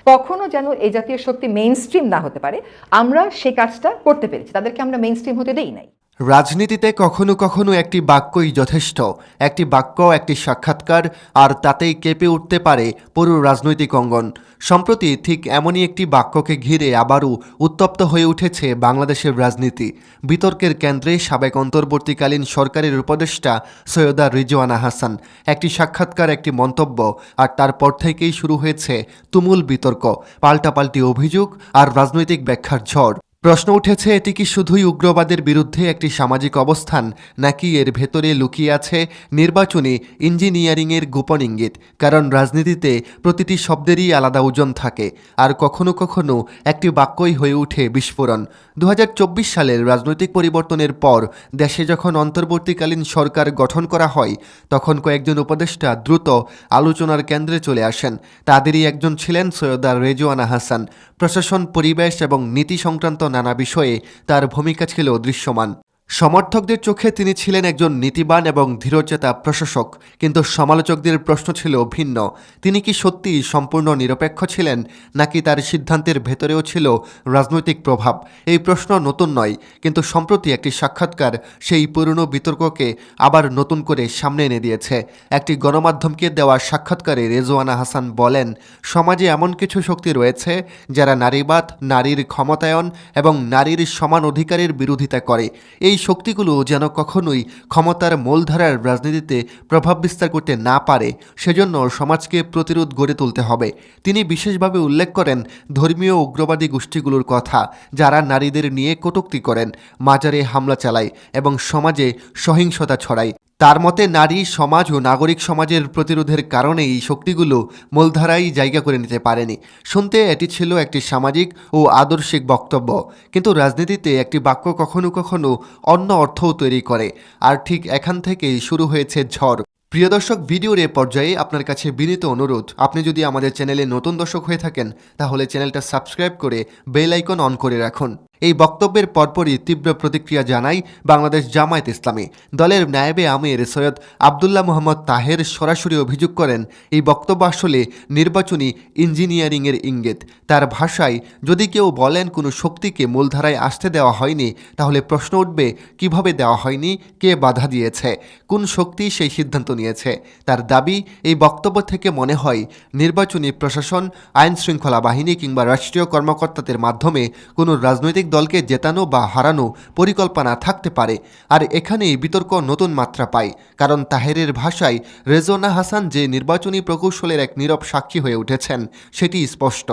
কখনো যেন এই জাতীয় শক্তি মেইন স্ট্রিম না হতে পারে, আমরা সে কাজটা করতে পেরেছি, তাদেরকে আমরা মেইন স্ট্রিম হতে দেই নাই। রাজনীতিতে কখনো কখনো একটি বাক্যই যথেষ্ট। একটি বাক্য, একটি সাক্ষাৎকার, আর তাতেই কেঁপে উঠতে পারে পুরো রাজনৈতিক অঙ্গন। সম্প্রতি ঠিক এমনই একটি বাক্যকে ঘিরে আবারও উত্তপ্ত হয়ে উঠেছে বাংলাদেশের রাজনীতি। বিতর্কের কেন্দ্রে সাবেক অন্তর্বর্তীকালীন সরকারের উপদেষ্টা সৈয়দা রিজওয়ানা হাসান। একটি সাক্ষাৎকার, একটি মন্তব্য, আর তারপর থেকেই শুরু হয়েছে তুমুল বিতর্ক, পাল্টাপাল্টি অভিযোগ আর রাজনৈতিক ব্যাখ্যার ঝড়। প্রশ্ন উঠেছে, এটি কি শুধুই উগ্রবাদের বিরুদ্ধে একটি সামাজিক অবস্থান, নাকি এর ভেতরে লুকিয়ে আছে নির্বাচনী ইঞ্জিনিয়ারিংয়ের গোপন ইঙ্গিত? কারণ রাজনীতিতে প্রতিটি শব্দেরই আলাদা ওজন থাকে, আর কখনো কখনো একটি বাক্যই হয়ে ওঠে বিস্ফোরণ। 2024 সালের রাজনৈতিক পরিবর্তনের পর দেশে যখন অন্তর্বর্তীকালীন সরকার গঠন করা হয়, তখন কয়েকজন উপদেষ্টা দ্রুত আলোচনার কেন্দ্রে চলে আসেন। তাদেরই একজন ছিলেন সৈয়দা রিজওয়ানা হাসান। প্রশাসন, পরিবেশ এবং নীতি সংক্রান্ত নানা বিষয়ে তার ভূমিকা ছিল দৃশ্যমান। সমর্থকদের চোখে তিনি ছিলেন একজন নীতিবান এবং ধীরচেতা প্রশাসক, কিন্তু সমালোচকদের প্রশ্ন ছিল ভিন্ন। তিনি কি সত্যিই সম্পূর্ণ নিরপেক্ষ ছিলেন, নাকি তার সিদ্ধান্তের ভেতরেও ছিল রাজনৈতিক প্রভাব? এই প্রশ্ন নতুন নয়, কিন্তু সম্প্রতি একটি সাক্ষাৎকার সেই পুরনো বিতর্ককে আবার নতুন করে সামনে এনে দিয়েছে। একটি গণমাধ্যমকে দেওয়া সাক্ষাৎকারে রিজওয়ানা হাসান বলেন, সমাজে এমন কিছু শক্তি রয়েছে যারা নারীবাদ, নারীর ক্ষমতায়ন এবং নারীর সমান অধিকারের বিরোধিতা করে। এই শক্তিগুলো যেন কখনোই ক্ষমতার মূলধারার রাজনীতিতে প্রভাব বিস্তার করতে না পারে, সেজন্য সমাজকে প্রতিরোধ গড়ে তুলতে হবে। তিনি বিশেষভাবে উল্লেখ করেন ধর্মীয় উগ্রবাদী গোষ্ঠীগুলোর কথা, যারা নারীদের নিয়ে কটূক্তি করেন, মাজারে হামলা চালায় এবং সমাজে সহিংসতা ছড়ায়। তার মতে নারী সমাজ ও নাগরিক সমাজের প্রতিরোধের কারণে এই শক্তিগুলো মূলধারায় জায়গা করে নিতে পারেনি। শুনতে এটি ছিল একটি সামাজিক ও আদর্শিক বক্তব্য, কিন্তু রাজনীতিতে একটি বাক্য কখনো কখনো অন্য অর্থও তৈরি করে, আর ঠিক এখান থেকেই শুরু হয়েছে ঝড়। প্রিয় দর্শক, ভিডিওর এ পর্যায়ে আপনার কাছে বিনীত অনুরোধ, আপনি যদি আমাদের চ্যানেলে নতুন দর্শক হয়ে থাকেন তাহলে চ্যানেলটা সাবস্ক্রাইব করে বেল আইকন অন করে রাখুন। এই বক্তব্যের পরপরই তীব্র প্রতিক্রিয়া জানায় বাংলাদেশ জামায়াত ইসলামী। দলের নায়েবে আমির সৈয়দ আবদুল্লাহ মোহাম্মদ তাহের সরাসরি অভিযোগ করেন, এই বক্তব্য আসলে নির্বাচনী ইঞ্জিনিয়ারিংয়ের ইঙ্গিত। তার ভাষায়, যদি কেউ বলেন কোনো শক্তিকে মূলধারায় আসতে দেওয়া হয়নি, তাহলে প্রশ্ন উঠবে কিভাবে দেওয়া হয়নি, কে বাধা দিয়েছে, কোন শক্তি সেই সিদ্ধান্ত নিয়েছে। তার দাবি, এই বক্তব্য থেকে মনে হয় নির্বাচনী প্রশাসন, আইন শৃঙ্খলা বাহিনী কিংবা রাষ্ট্রীয় কর্মকর্তাদের মাধ্যমে কোনো রাজনৈতিক দলকে জেতানো বা হারানো পরিকল্পনা থাকতে পারে। আর এখানেই বিতর্ক নতুন মাত্রা পায়, কারণ তাহেরের ভাষায় রিজওয়ানা হাসান যে নির্বাচনী প্রকৌশলের এক নীরব সাক্ষী হয়ে উঠেছেন সেটি স্পষ্ট।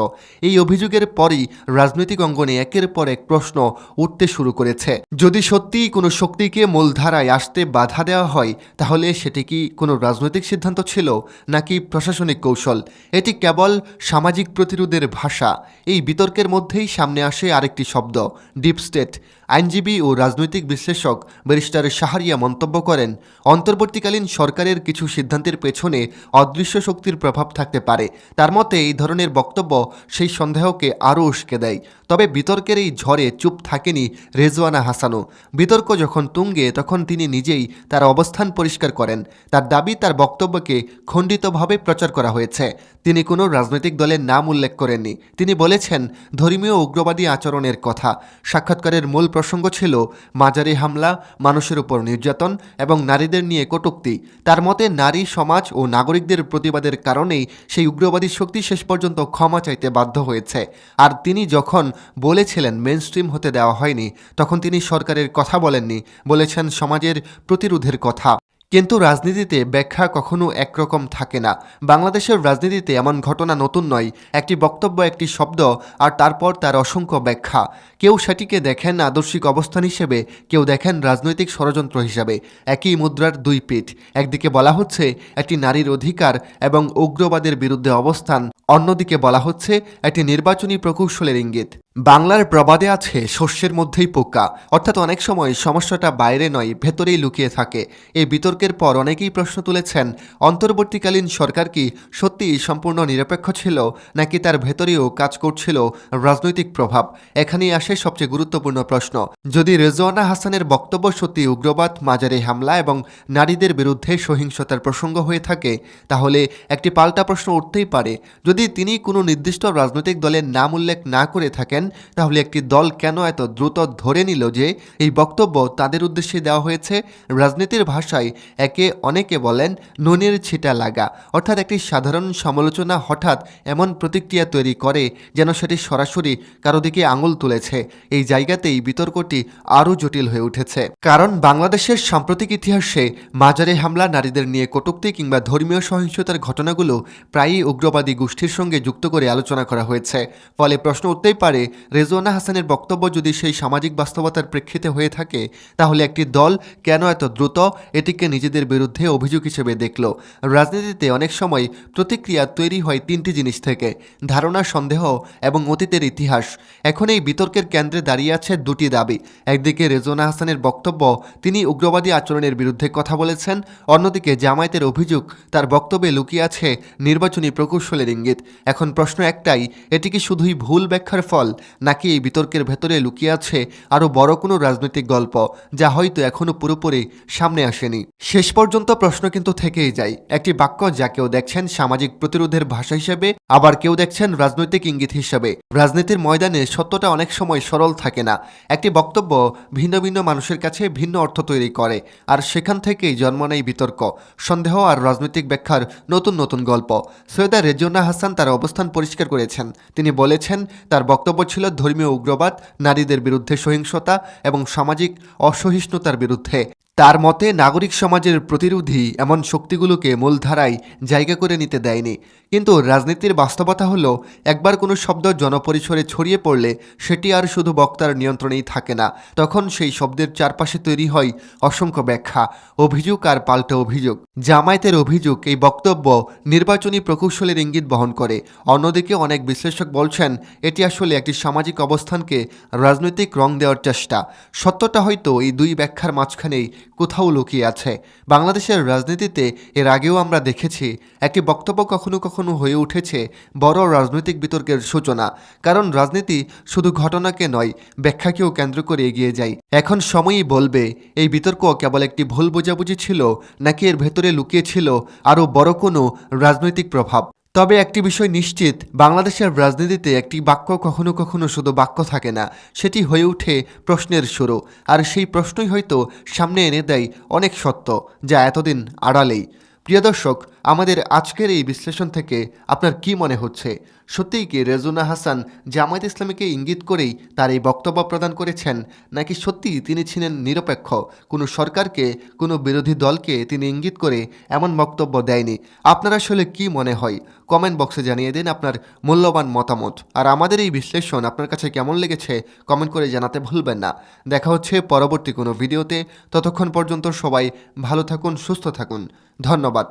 এই অভিযোগের পরই রাজনৈতিক অঙ্গনে একের পর এক প্রশ্ন উঠতে শুরু করেছে। যদি সত্যিই কোনো শক্তিকে মূলধারায় আসতে বাধা দেওয়া হয়, তাহলে সেটি কি কোনো রাজনৈতিক সিদ্ধান্ত ছিল, নাকি প্রশাসনিক কৌশল? এটি কেবল সামাজিক প্রতিরোধের ভাষা। এই বিতর্কের মধ্যেই সামনে আসে আরেকটি শব্দ, ডিপ স্টেট। আইনজীবী ও রাজনৈতিক বিশ্লেষক ব্যারিস্টার শাহরিয়া মন্তব্য করেন, অন্তর্বর্তীকালীন সরকারের কিছু সিদ্ধান্তের পেছনে অদৃশ্য শক্তির প্রভাব থাকতে পারে। তার মতে এই ধরনের বক্তব্য সেই সন্দেহকে আরও উস্কে দেয়। তবে বিতর্কের এই ঝড়ে চুপ থাকেনি রিজওয়ানা হাসানও। বিতর্ক যখন তুঙ্গে, তখন তিনি নিজেই তার অবস্থান পরিষ্কার করেন। তার দাবি, তার বক্তব্যকে খণ্ডিতভাবে প্রচার করা হয়েছে। তিনি কোনো রাজনৈতিক দলের নাম উল্লেখ করেননি। তিনি বলেছেন ধর্মীয় উগ্রবাদী আচরণের কথা। সাক্ষাৎকারের মূল প্রসঙ্গ ছিল মাজারে হামলা, মানুষের উপর নির্যাতন এবং নারীদের নিয়ে কটূক্তি। তার মতে নারী সমাজ ও নাগরিকদের প্রতিবাদের কারণেই সেই উগ্রবাদী শক্তি শেষ পর্যন্ত ক্ষমা চাইতে বাধ্য হয়েছে। আর তিনি যখন বলেছিলেন মেইনস্ট্রিম হতে দেওয়া হয়নি, তখন তিনি সরকারের কথা বলেননি, বলেছেন সমাজের প্রতিরোধের কথা। কিন্তু রাজনীতিতে ব্যাখ্যা কখনো একরকম থাকে না। বাংলাদেশের রাজনীতিতে এমন ঘটনা নতুন নয়। একটি বক্তব্য, একটি শব্দ, আর তারপর তার অসংখ্য ব্যাখ্যা। কেউ সেটিকে দেখেন আদর্শিক অবস্থান হিসেবে, কেউ দেখেন রাজনৈতিক ষড়যন্ত্র হিসাবে। একই মুদ্রার দুই পিঠ। একদিকে বলা হচ্ছে একটি নারীর অধিকার এবং উগ্রবাদের বিরুদ্ধে অবস্থান, অন্যদিকে বলা হচ্ছে একটি নির্বাচনী প্রকৌশলের ইঙ্গিত। বাংলার প্রবাদে আছে শস্যের মধ্যেই পোকা, অর্থাৎ অনেক সময় সমস্যাটা বাইরে নয় ভেতরেই লুকিয়ে থাকে। এই বিতর্কের পর অনেকেই প্রশ্ন তুলেছেন, অন্তর্বর্তীকালীন সরকার কি সত্যিই সম্পূর্ণ নিরপেক্ষ ছিল, নাকি তার ভেতরেও কাজ করছিল রাজনৈতিক প্রভাব? এখানেই আসে সবচেয়ে গুরুত্বপূর্ণ প্রশ্ন। যদি রেজওয়ানা হাসানের বক্তব্য সত্যি উগ্রবাদ, মাজারে হামলা এবং নারীদের বিরুদ্ধে সহিংসতার প্রসঙ্গ হয়ে থাকে, তাহলে একটি পাল্টা প্রশ্ন উঠতেই পারে, যদি তিনি কোনো নির্দিষ্ট রাজনৈতিক দলের নাম উল্লেখ না করে থাকেন, তাহলে একটি দল কেন এত দ্রুত ধরে নিল যে এই বক্তব্য তাদের উদ্দেশ্যে দেওয়া হয়েছে? রাজনীতির ভাষায় একে অনেকে বলেন নুনের ছিটা লাগা, অর্থাৎ একটি সাধারণ সমালোচনা হঠাৎ এমন প্রতিক্রিয়া তৈরি করে যেন সেটি সরাসরি কারো দিকে আঙুল তুলেছে। এই জায়গাতেই বিতর্কটি আরও জটিল হয়ে উঠেছে, কারণ বাংলাদেশের সাম্প্রতিক ইতিহাসে মাজারে হামলা, নারীদের নিয়ে কটূক্তি কিংবা ধর্মীয় সহিংসতার ঘটনাগুলো প্রায়ই উগ্রবাদী গোষ্ঠীর সঙ্গে যুক্ত করে আলোচনা করা হয়েছে। ফলে প্রশ্ন উঠতেই পারে, রেজওয়ানা হাসানের বক্তব্য যদি সেই সামাজিক বাস্তবতার প্রেক্ষিতে হয়ে থাকে, তাহলে একটি দল কেন এত দ্রুত এটিকে নিজেদের বিরুদ্ধে অভিযোগ হিসেবে দেখল? রাজনীতিতে অনেক সময় প্রতিক্রিয়া তৈরি হয় তিনটি জিনিস থেকে: ধারণা, সন্দেহ এবং অতীতের ইতিহাস। এখন এই বিতর্কের কেন্দ্রে দাঁড়িয়ে আছে দুটি দাবি। একদিকে রেজওয়ানা হাসানের বক্তব্য, তিনি উগ্রবাদী আচরণের বিরুদ্ধে কথা বলেছেন। অন্যদিকে জামায়াতের অভিযোগ, তার বক্তব্যে লুকিয়ে আছে নির্বাচনী প্রকৌশলের ইঙ্গিত। এখন প্রশ্ন একটাই, এটি কি শুধুই ভুল ব্যাখ্যার ফল, নাকি এই বিতর্কের ভেতরে লুকিয়ে আছে আরও বড় কোনো রাজনৈতিক গল্প, যা হয়তো এখনও পুরোপুরি সামনে আসেনি? শেষ পর্যন্ত প্রশ্ন কিন্তু থেকেই যায়। একটি বাক্য যা কেউ দেখছেন সামাজিক প্রতিরোধের ভাষা হিসেবে, আবার কেউ দেখছেন রাজনৈতিক ইঙ্গিত হিসেবে। রাজনীতির ময়দানে সত্যটা অনেক সময় সরল থাকে না। একটি বক্তব্য ভিন্ন ভিন্ন মানুষের কাছে ভিন্ন অর্থ তৈরি করে, আর সেখান থেকেই জন্ম নেয় বিতর্ক, সন্দেহ আর রাজনৈতিক ব্যাখ্যার নতুন নতুন গল্প। সৈয়দা রেজওয়ানা হাসান তার অবস্থান পরিষ্কার করেছেন। তিনি বলেছেন, তার বক্তব্য ছিল ধর্মীয় উগ্রবাদ, নারীদের বিরুদ্ধে সহিংসতা এবং সামাজিক অসহিষ্ণুতার বিরুদ্ধে। তার মতে নাগরিক সমাজের প্রতিরোধী এমন শক্তিগুলোকে মূলধারায় জায়গা করে নিতে দেয়নি। কিন্তু রাজনীতির বাস্তবতা হলো, একবার কোনো শব্দ জনপরিসরে ছড়িয়ে পড়লে সেটি আর শুধু বক্তার নিয়ন্ত্রণেই থাকে না। তখন সেই শব্দের চারপাশে তৈরি হয় অসংখ্য ব্যাখ্যা, অভিযোগ আর পাল্টা অভিযোগ। জামায়াতের অভিযোগ, এই বক্তব্য নির্বাচনী প্রকৌশলের ইঙ্গিত বহন করে। অন্যদিকে অনেক বিশ্লেষক বলছেন, এটি আসলে একটি সামাজিক অবস্থানকে রাজনৈতিক রং দেওয়ার চেষ্টা। সত্যটা হয়তো এই দুই ব্যাখ্যার মাঝখানেই কোথাও লুকিয়ে আছে। বাংলাদেশের রাজনীতিতে এর আগেও আমরা দেখেছি, একটি বক্তব্য কখনো কখনো হয়ে উঠেছে বড় রাজনৈতিক বিতর্কের সূচনা, কারণ রাজনীতি শুধু ঘটনাকে নয়, ব্যাখ্যাকেও কেন্দ্র করে এগিয়ে যায়। এখন সময়ই বলবে, এই বিতর্ক কেবল একটি ভুল বোঝাবুঝি ছিল, নাকি এর ভেতরে লুকিয়ে ছিল আরও বড় কোনো রাজনৈতিক প্রভাব। তবে একটি বিষয় নিশ্চিত, বাংলাদেশের রাজনীতিতে একটি বাক্য কখনো কখনো শুধু বাক্য থাকে না, সেটি হয়ে ওঠে প্রশ্নের শুরু। আর সেই প্রশ্নই হয়তো সামনে এনে দেয় অনেক সত্য, যা এতদিন আড়ালেই। প্রিয় দর্শক, আমাদের আজকের এই বিশ্লেষণ থেকে আপনার কি মনে হচ্ছে? সত্যিই কি রেজওয়ানা হাসান জামায়াত ইসলামীকে ইঙ্গিত করেই তার এই বক্তব্য প্রদান করেছেন, নাকি সত্যিই তিনি ছিলেন নিরপেক্ষ, কোনো সরকারকে, কোনো বিরোধী দলকে তিনি ইঙ্গিত করে এমন বক্তব্য দেয়নি? আপনার আসলে কি মনে হয়? কমেন্ট বক্সে জানিয়ে দিন আপনার মূল্যবান মতামত। আর আমাদের এই বিশ্লেষণ আপনার কাছে কেমন লেগেছে কমেন্ট করে জানাতে ভুলবেন না। দেখা হচ্ছে পরবর্তী কোনো ভিডিওতে। ততক্ষণ পর্যন্ত সবাই ভালো থাকুন, সুস্থ থাকুন। ধন্যবাদ।